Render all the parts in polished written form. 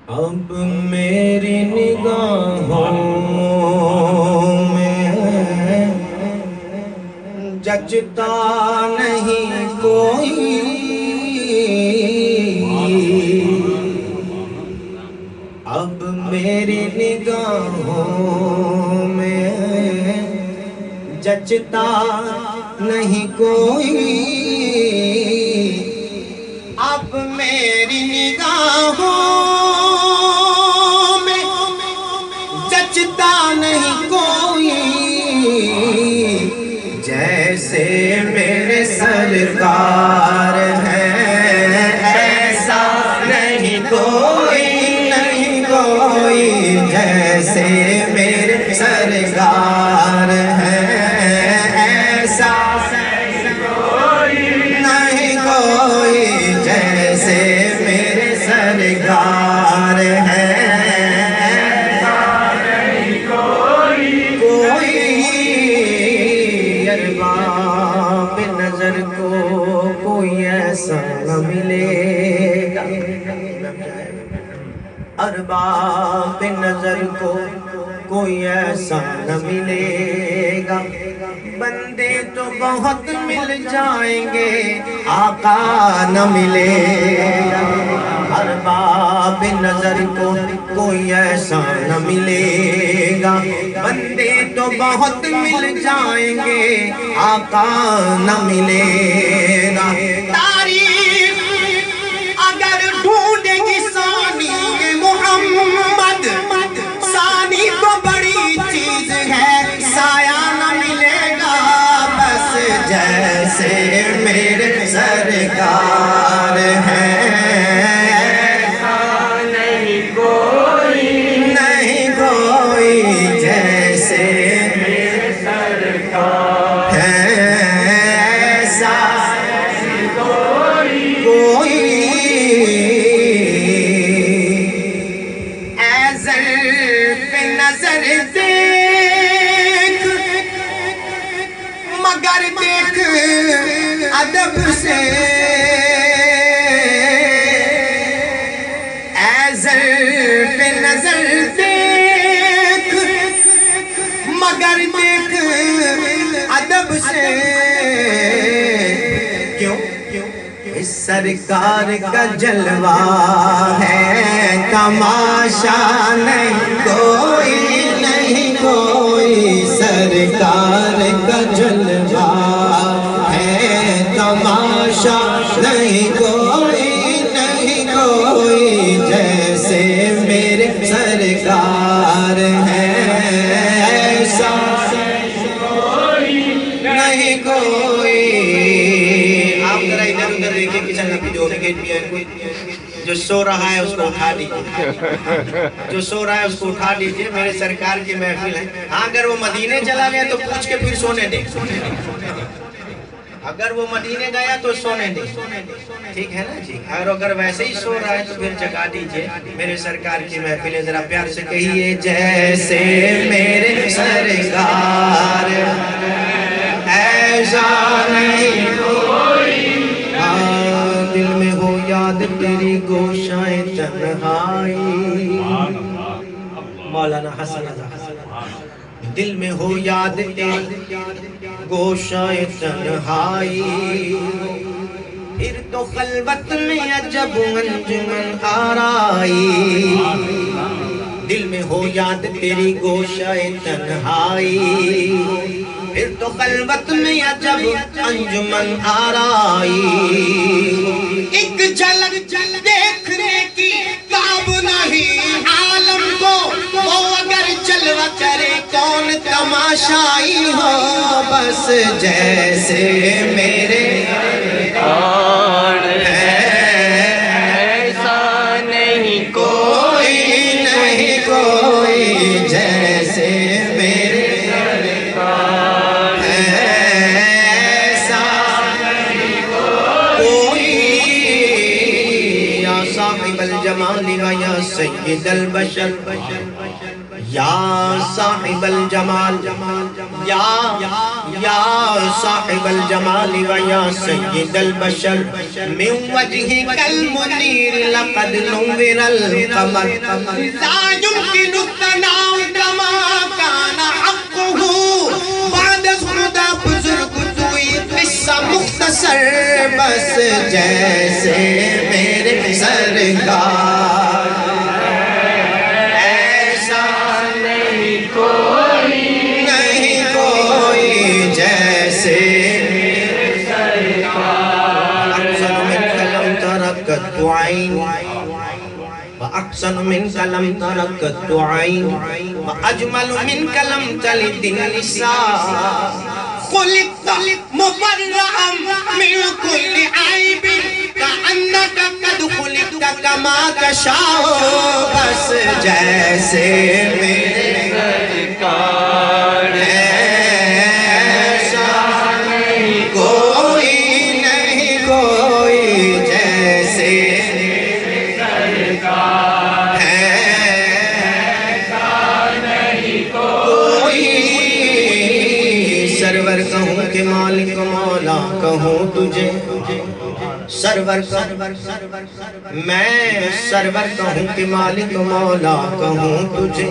اب میری نگاہوں میں جچتا نہیں کوئی، اب میری نگاہوں میں جچتا نہیں کوئی، اب میری نگاہوں میں جچتا نہیں کوئی، جیسے میرے سرکار ہیں ایسا نہیں کوئی، نہیں کوئی، جیسے میرے سرکار ہیں ایسا نہیں کوئی، جیسے میرے سرکار ہیں ارباب نظر کو کوئی ایسا نہ ملے گا، ارباب نظر کو کوئی ایسا نہ ملے گا، بندے تو بہت مل جائیں گے آقا نہ ملے گا، ارباب نظر کو کوئی ایسا نہ ملے گا، بندے تو بہت مل جائیں گے آقا نہ ملے گا، تاریخ اگر ڈھونڈے گی ثانی محمد، ثانی تو بڑی چیز ہے سایہ نہ ملے گا، بس جیسے میرے سرکار ہیں ایسا نہیں کوئی، نہیں کوئی، جیسے میرے سرکار ہیں ایسا نہیں کوئی، اے ظرف نظر دیکھ مگر دیکھ ادب سے، اے ظرف نظر دیکھ مگر دیکھ ادب سے، کیوں اس سرکار کا جلوہ ہے تماشا نہیں کوئی، نہیں کوئی، سرکار کا جلوہ ہے تماشا نہیں کوئی، نہیں کوئی، جیسے میرے سرکار ہیں ایسا نہیں کوئی، آپ ذرا ادھر ادھر دیکھیں کچن کا جو گیٹ بھی ہے، جو سو رہا ہے اس کو اٹھا دیجئے، جو سو رہا ہے اس کو اٹھا دیجئے، میرے سرکار کی محفل ہے، ہاں اگر وہ مدینے چلا گیا تو پوچھ کے پھر سونے دیں، اگر وہ مدینے گیا تو سونے دیں، ٹھیک ہے نا جی، اور اگر ویسے ہی سو رہا ہے تو پھر جگا دیجئے، میرے سرکار کی محفل ہے، ذرا پیار سے کہیے جیسے میرے سرکار ایسا نہیں کوئی، دل میں ہو یاد تیری گوشائے تنہائی، مولانا حسن دل میں ہو یاد تیری گوشائے تنہائی، پھر تو خلوت میں عجب انجمن آرائی، دل میں ہو یاد تیری گوشائے تنہائی، پھر تو خلوت میں عجب انجمن آرائی، ایک جھلک دیکھنے کی تاب نہیں عالم کو، وہ اگر جلوہ کرے کون تماشائی ہو، بس جیسے میرے سرکار ہیں ایسا نہیں کوئی، نہیں کوئی، جیسے میرے سرکار ہیں ایسا نہیں کوئی، یا صاحب الجمال و یا سید البشر یا صاحب الجمال یا صاحب الجمال و یا سید البشر من وجهك المنیر لقد نور القمر لا يمكن الثناء كما كان حقه بعد خدا بزرگ توی قصہ مختصر بس جیسے میرے سرکار وأحسن منك لم ترك عين وأجمل منك لم تلد النساء خلقت مبرئا من كل عيب كأنك قد خلقت كما تشاء بس جیسے میرے سرکار ایسا نہیں کوئی جیسے سرور کہوں کہ مالک مولا کہوں تجھے سرور میں سرور کہوں کہ مالک مولا کہوں تجھے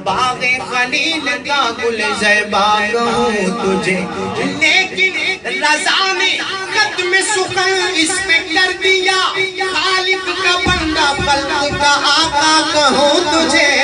باغ خلیل کا گل زیبا کہوں تجھے لیکن رضا نے ختم سخن اس پہ کر دیا خالق کا بندہ خلق کا آقا کہوں تجھے